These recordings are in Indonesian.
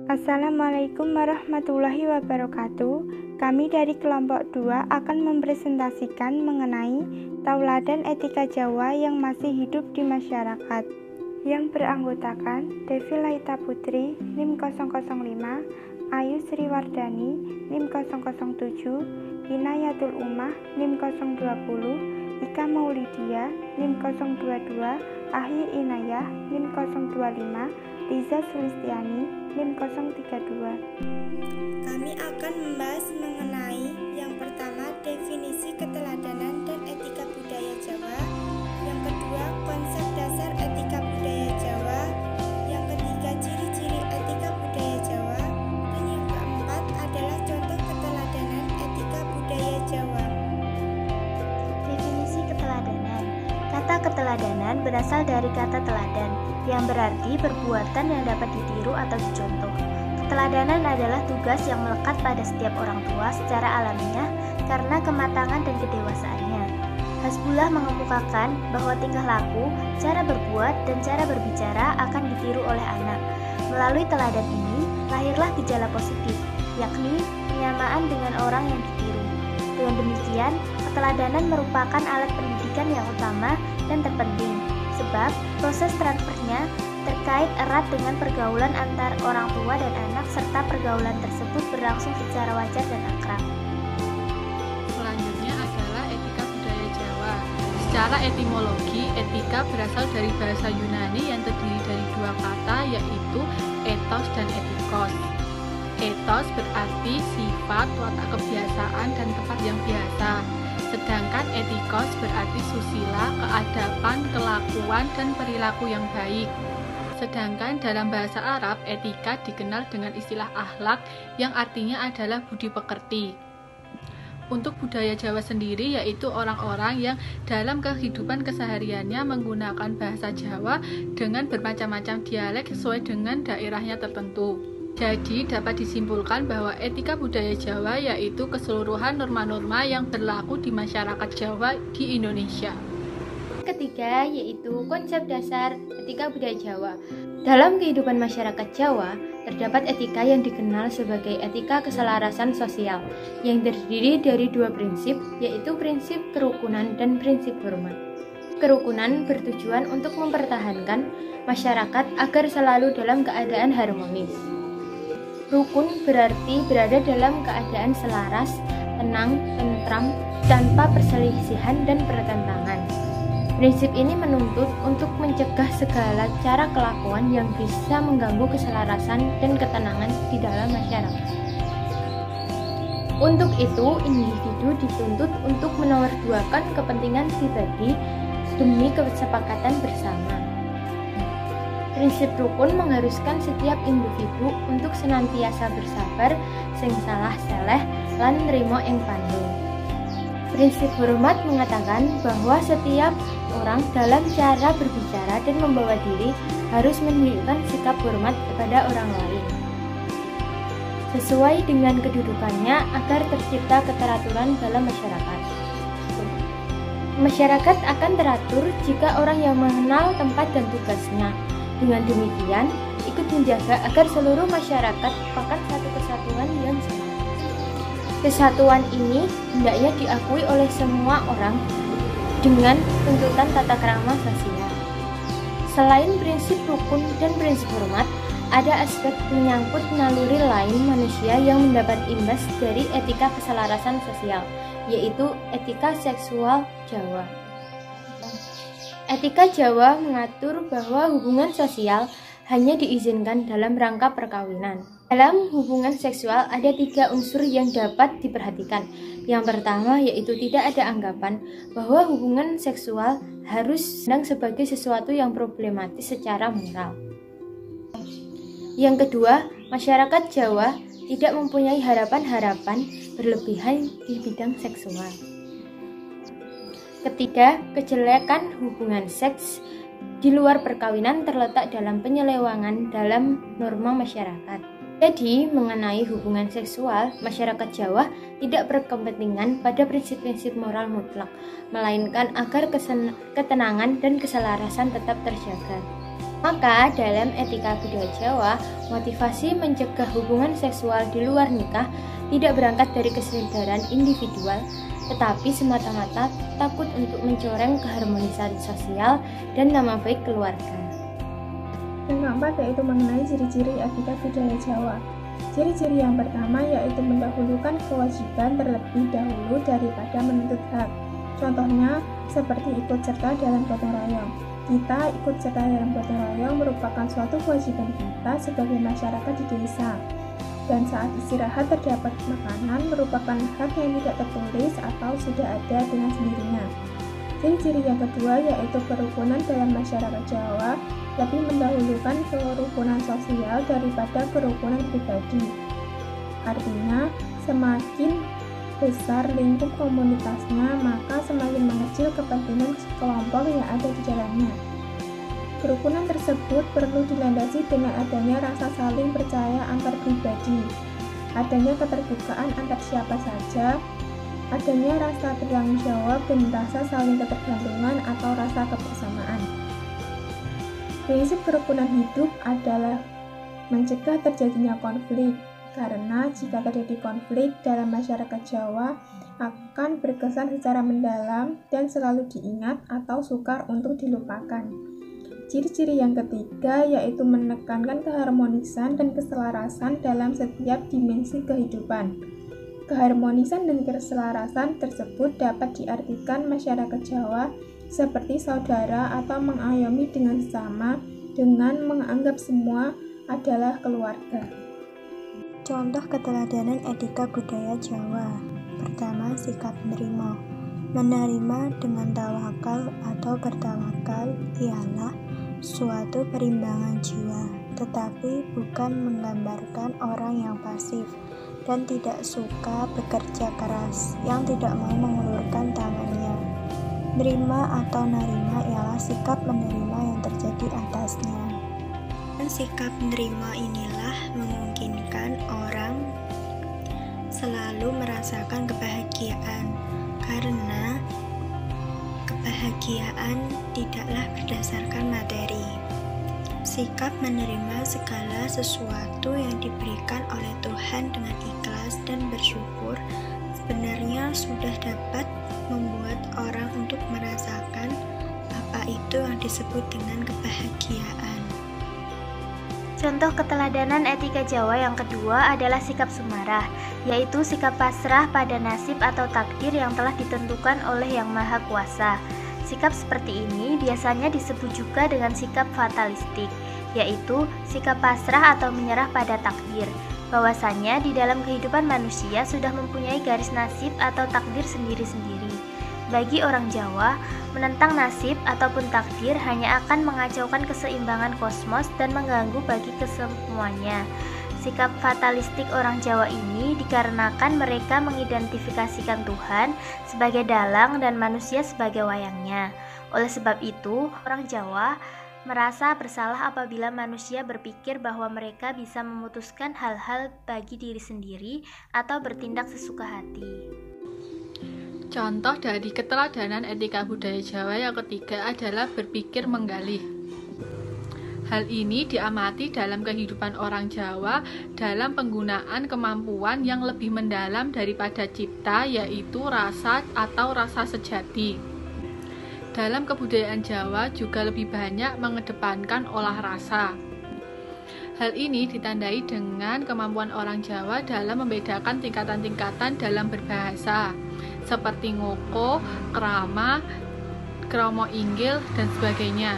Assalamualaikum warahmatullahi wabarakatuh. Kami dari kelompok 2 akan mempresentasikan mengenai tauladan etika Jawa yang masih hidup di masyarakat, yang beranggotakan Devi Laita Putri, NIM 005, Ayu Sriwardani, NIM 007, Inayatul Ummah, NIM 020, Ika Maulidia, NIM 022, Ahyi Inayah, NIM 025, Riza Sulistiani, NIM 032. Kami akan membahas mengenai yang pertama, definisi keteladanan dan etika budaya Jawa, yang kedua, konsep dasar etika budaya Jawa, yang ketiga, ciri-ciri etika budaya Jawa, dan yang keempat adalah contoh keteladanan etika budaya Jawa. Definisi keteladanan. Kata keteladanan berasal dari kata teladan, yang berarti perbuatan yang dapat ditiru atau dicontoh. Keteladanan adalah tugas yang melekat pada setiap orang tua secara alamiah karena kematangan dan kedewasaannya. Hasbullah mengemukakan bahwa tingkah laku, cara berbuat, dan cara berbicara akan ditiru oleh anak. Melalui teladan ini, lahirlah gejala positif, yakni penyamaan dengan orang yang ditiru. Dengan demikian, keteladanan merupakan alat pendidikan yang utama dan terpenting, sebab proses transfernya terkait erat dengan pergaulan antar orang tua dan anak, serta pergaulan tersebut berlangsung secara wajar dan akrab. Selanjutnya adalah etika budaya Jawa. Secara etimologi, etika berasal dari bahasa Yunani yang terdiri dari dua kata, yaitu ethos dan etikos. Ethos berarti sifat, watak kebiasaan, dan tempat yang biasa. Sedangkan etikos berarti susila, keadaban, kelakuan, dan perilaku yang baik. Sedangkan dalam bahasa Arab, etika dikenal dengan istilah akhlak yang artinya adalah budi pekerti. Untuk budaya Jawa sendiri, yaitu orang-orang yang dalam kehidupan kesehariannya menggunakan bahasa Jawa dengan bermacam-macam dialek sesuai dengan daerahnya tertentu. Jadi dapat disimpulkan bahwa etika budaya Jawa yaitu keseluruhan norma-norma yang berlaku di masyarakat Jawa di Indonesia. Ketiga yaitu konsep dasar etika budaya Jawa. Dalam kehidupan masyarakat Jawa, terdapat etika yang dikenal sebagai etika keselarasan sosial yang terdiri dari dua prinsip, yaitu prinsip kerukunan dan prinsip hormat. Kerukunan bertujuan untuk mempertahankan masyarakat agar selalu dalam keadaan harmonis. Rukun berarti berada dalam keadaan selaras, tenang, tentram, tanpa perselisihan dan pertentangan. Prinsip ini menuntut untuk mencegah segala cara kelakuan yang bisa mengganggu keselarasan dan ketenangan di dalam masyarakat. Untuk itu, individu dituntut untuk menomorduakan kepentingan pribadi demi kesepakatan bersama. Prinsip rukun mengharuskan setiap individu untuk senantiasa bersabar, sing salah seleh, lan nrimo ing pandu. Prinsip hormat mengatakan bahwa setiap orang dalam cara berbicara dan membawa diri harus menunjukkan sikap hormat kepada orang lain sesuai dengan kedudukannya agar tercipta keteraturan dalam masyarakat. Masyarakat akan teratur jika orang yang mengenal tempat dan tugasnya. Dengan demikian, ikut menjaga agar seluruh masyarakat merupakan satu kesatuan yang sama. Kesatuan ini hendaknya diakui oleh semua orang dengan tuntutan tata krama sosial. Selain prinsip rukun dan prinsip hormat, ada aspek menyangkut naluri lain manusia yang mendapat imbas dari etika keselarasan sosial, yaitu etika seksual Jawa. Etika Jawa mengatur bahwa hubungan sosial hanya diizinkan dalam rangka perkawinan. Dalam hubungan seksual ada 3 unsur yang dapat diperhatikan. Yang pertama yaitu tidak ada anggapan bahwa hubungan seksual harus dipandang sebagai sesuatu yang problematis secara moral. Yang kedua, masyarakat Jawa tidak mempunyai harapan-harapan berlebihan di bidang seksual. Ketiga, kejelekan hubungan seks di luar perkawinan terletak dalam penyelewangan dalam norma masyarakat. Jadi, mengenai hubungan seksual, masyarakat Jawa tidak berkepentingan pada prinsip-prinsip moral mutlak, melainkan agar ketenangan dan keselarasan tetap terjaga. Maka dalam etika budaya Jawa, motivasi mencegah hubungan seksual di luar nikah tidak berangkat dari kesadaran individual, tetapi semata-mata takut untuk mencoreng keharmonisan sosial dan nama baik keluarga. Yang keempat yaitu mengenai ciri-ciri etika budaya Jawa. Ciri-ciri yang pertama yaitu mendahulukan kewajiban terlebih dahulu daripada menuntut hak. Contohnya seperti ikut serta dalam gotong royong. Kita ikut serta dalam gotong royong merupakan suatu kewajiban kita sebagai masyarakat di desa. Dan saat istirahat terdapat makanan merupakan hak yang tidak tertulis atau sudah ada dengan sendirinya. Ciri-ciri yang kedua yaitu kerukunan dalam masyarakat Jawa lebih mendahulukan kerukunan sosial daripada kerukunan pribadi. Artinya, semakin besar lingkup komunitasnya, maka semakin mengecil kepentingan kelompok yang ada di dalamnya. Kerukunan tersebut perlu dilandasi dengan adanya rasa saling percaya antar pribadi, adanya keterbukaan antar siapa saja, adanya rasa bertanggung jawab dan rasa saling ketergantungan atau rasa kebersamaan. Prinsip kerukunan hidup adalah mencegah terjadinya konflik, karena jika terjadi konflik dalam masyarakat Jawa akan berkesan secara mendalam dan selalu diingat atau sukar untuk dilupakan. Ciri-ciri yang ketiga yaitu menekankan keharmonisan dan keselarasan dalam setiap dimensi kehidupan. Keharmonisan dan keselarasan tersebut dapat diartikan masyarakat Jawa seperti saudara atau mengayomi dengan sesama dengan menganggap semua adalah keluarga. Contoh keteladanan etika budaya Jawa. Pertama, sikap menerima. Menerima dengan tawakal atau bertawakal ialah suatu perimbangan jiwa, tetapi bukan menggambarkan orang yang pasif dan tidak suka bekerja keras, yang tidak mau mengulurkan tangannya. Nerima atau narima ialah sikap menerima yang terjadi atasnya. Dan sikap menerima inilah memungkinkan orang selalu merasakan kebahagiaan, karena kebahagiaan tidaklah berdasarkan materi. Sikap menerima segala sesuatu yang diberikan oleh Tuhan dengan ikhlas dan bersyukur sebenarnya sudah dapat membuat orang untuk merasakan apa itu yang disebut dengan kebahagiaan. Contoh keteladanan etika Jawa yang kedua adalah sikap sumarah, yaitu sikap pasrah pada nasib atau takdir yang telah ditentukan oleh Yang Maha Kuasa. Sikap seperti ini biasanya disebut juga dengan sikap fatalistik, yaitu sikap pasrah atau menyerah pada takdir. Bahwasanya di dalam kehidupan manusia sudah mempunyai garis nasib atau takdir sendiri-sendiri. Bagi orang Jawa, menentang nasib ataupun takdir hanya akan mengacaukan keseimbangan kosmos dan mengganggu bagi kesemuanya. Sikap fatalistik orang Jawa ini dikarenakan mereka mengidentifikasikan Tuhan sebagai dalang dan manusia sebagai wayangnya. Oleh sebab itu, orang Jawa merasa bersalah apabila manusia berpikir bahwa mereka bisa memutuskan hal-hal bagi diri sendiri atau bertindak sesuka hati. Contoh dari keteladanan etika budaya Jawa yang ketiga adalah berpikir menggalih. Hal ini diamati dalam kehidupan orang Jawa dalam penggunaan kemampuan yang lebih mendalam daripada cipta, yaitu rasa atau rasa sejati. Dalam kebudayaan Jawa juga lebih banyak mengedepankan olah rasa. Hal ini ditandai dengan kemampuan orang Jawa dalam membedakan tingkatan-tingkatan dalam berbahasa, seperti ngoko, krama, kromo inggil, dan sebagainya.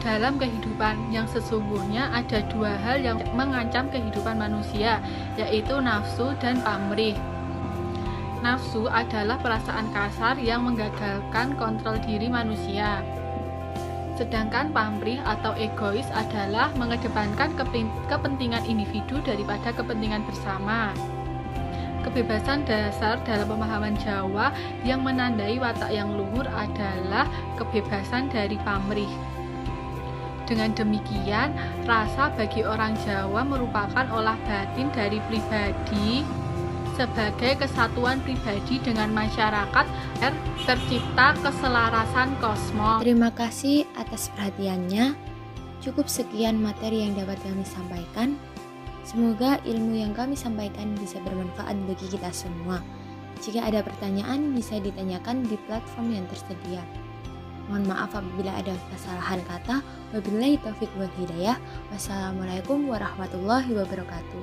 Dalam kehidupan yang sesungguhnya ada dua hal yang mengancam kehidupan manusia, yaitu nafsu dan pamrih. Nafsu adalah perasaan kasar yang menggagalkan kontrol diri manusia. Sedangkan pamrih atau egois adalah mengedepankan kepentingan individu daripada kepentingan bersama. Kebebasan dasar dalam pemahaman Jawa yang menandai watak yang luhur adalah kebebasan dari pamrih. Dengan demikian, rasa bagi orang Jawa merupakan olah batin dari pribadi sebagai kesatuan pribadi dengan masyarakat tercipta keselarasan kosmos. Terima kasih atas perhatiannya. Cukup sekian materi yang dapat kami sampaikan. Semoga ilmu yang kami sampaikan bisa bermanfaat bagi kita semua. Jika ada pertanyaan, bisa ditanyakan di platform yang tersedia. Mohon maaf apabila ada kesalahan kata. Wabillahi taufiq wal hidayah. Wassalamualaikum warahmatullahi wabarakatuh.